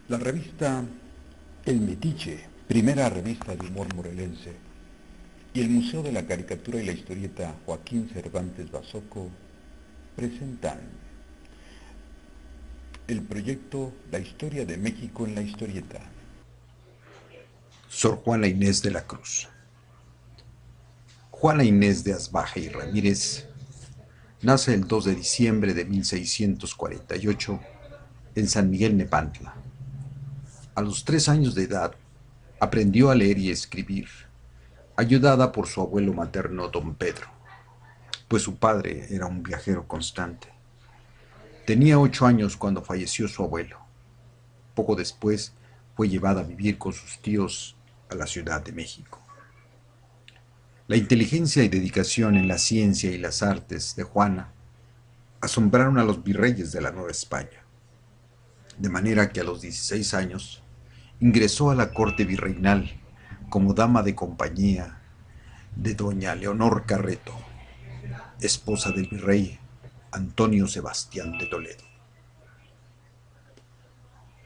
La revista El Metiche, primera revista de humor morelense, y el Museo de la Caricatura y la Historieta Joaquín Cervantes Basoco presentan el proyecto La Historia de México en la Historieta. Sor Juana Inés de la Cruz. Juana Inés de Asbaje y Ramírez nace el 2 de diciembre de 1648 en San Miguel Nepantla. A los 3 años de edad aprendió a leer y escribir, ayudada por su abuelo materno don Pedro, pues su padre era un viajero constante. Tenía 8 años cuando falleció su abuelo. Poco después fue llevada a vivir con sus tíos a la Ciudad de México. La inteligencia y dedicación en la ciencia y las artes de Juana asombraron a los virreyes de la Nueva España, de manera que a los 16 años ingresó a la corte virreinal como dama de compañía de doña Leonor Carreto, esposa del virrey Antonio Sebastián de Toledo.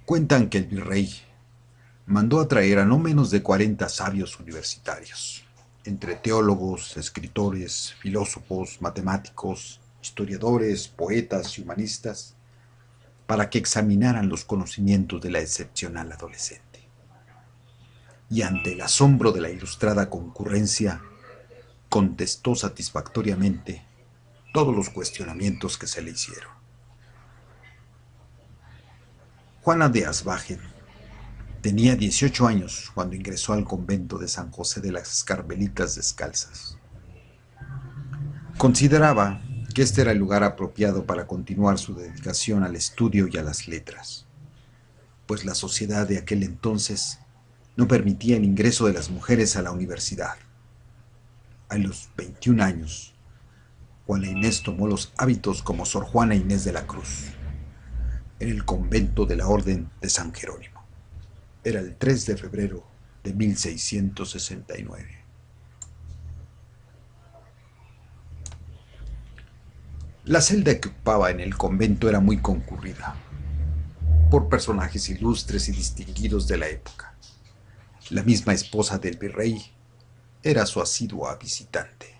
Cuentan que el virrey mandó a traer a no menos de 40 sabios universitarios, entre teólogos, escritores, filósofos, matemáticos, historiadores, poetas y humanistas, para que examinaran los conocimientos de la excepcional adolescente. Y ante el asombro de la ilustrada concurrencia, contestó satisfactoriamente todos los cuestionamientos que se le hicieron. Juana de Asbajen tenía 18 años cuando ingresó al convento de San José de las Carmelitas Descalzas. Consideraba que este era el lugar apropiado para continuar su dedicación al estudio y a las letras, pues la sociedad de aquel entonces no permitía el ingreso de las mujeres a la universidad. A los 21 años, Juana Inés tomó los hábitos como Sor Juana Inés de la Cruz, en el convento de la Orden de San Jerónimo. Era el 3 de febrero de 1669. La celda que ocupaba en el convento era muy concurrida por personajes ilustres y distinguidos de la época. La misma esposa del virrey era su asidua visitante.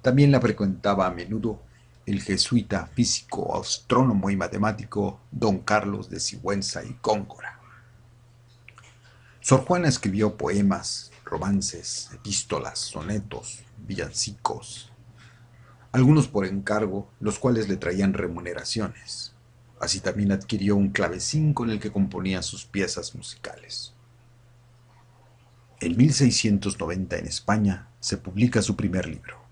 También la frecuentaba a menudo el jesuita físico, astrónomo y matemático don Carlos de Sigüenza y Góngora. Sor Juana escribió poemas, romances, epístolas, sonetos, villancicos, algunos por encargo, los cuales le traían remuneraciones. Así también adquirió un clavecín con el que componía sus piezas musicales. En 1690 en España se publica su primer libro,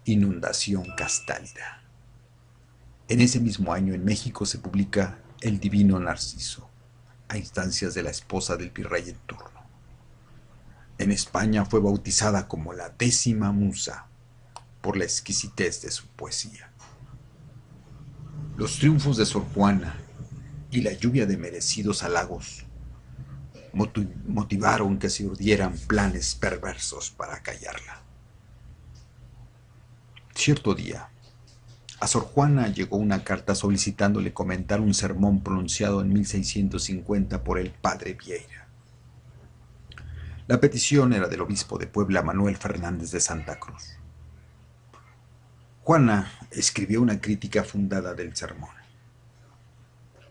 Inundación Castálida. En ese mismo año en México se publica El Divino Narciso, a instancias de la esposa del virrey en turno. En España fue bautizada como la 10ª musa por la exquisitez de su poesía. Los triunfos de Sor Juana y la lluvia de merecidos halagos motivaron que se urdieran planes perversos para callarla. Cierto día, a Sor Juana llegó una carta solicitándole comentar un sermón pronunciado en 1650 por el padre Vieira. La petición era del obispo de Puebla, Manuel Fernández de Santa Cruz. Juana escribió una crítica fundada del sermón.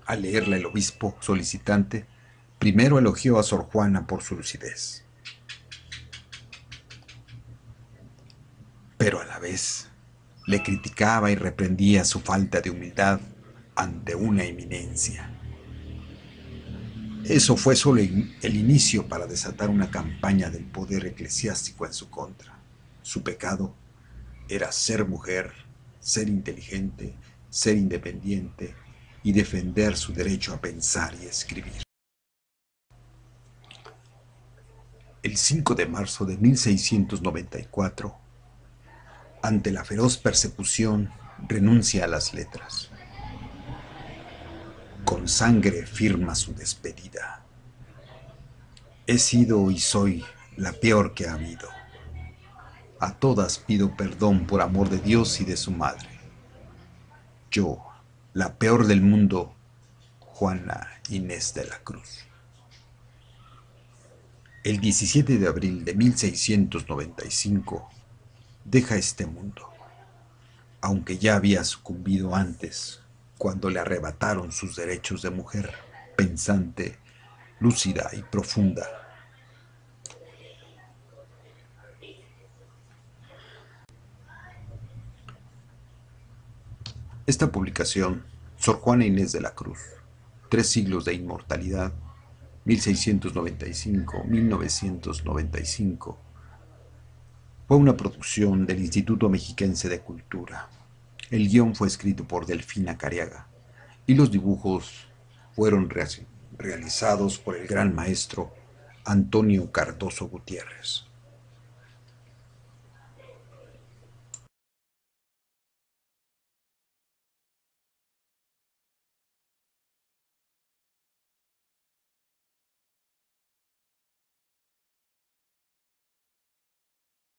Al leerla el obispo solicitante primero elogió a Sor Juana por su lucidez, pero a la vez le criticaba y reprendía su falta de humildad ante una eminencia. Eso fue solo el inicio para desatar una campaña del poder eclesiástico en su contra. Su pecado era ser mujer, ser inteligente, ser independiente y defender su derecho a pensar y escribir. El 5 de marzo de 1694, ante la feroz persecución, renuncia a las letras. Con sangre firma su despedida. He sido y soy la peor que ha habido. A todas pido perdón por amor de Dios y de su madre. Yo, la peor del mundo, Juana Inés de la Cruz. El 17 de abril de 1695 deja este mundo, aunque ya había sucumbido antes, cuando le arrebataron sus derechos de mujer pensante, lúcida y profunda. Esta publicación, Sor Juana Inés de la Cruz, 3 siglos de inmortalidad, 1695-1995, fue una producción del Instituto Mexiquense de Cultura. El guión fue escrito por Delfina Cariaga y los dibujos fueron realizados por el gran maestro Antonio Cardoso Gutiérrez.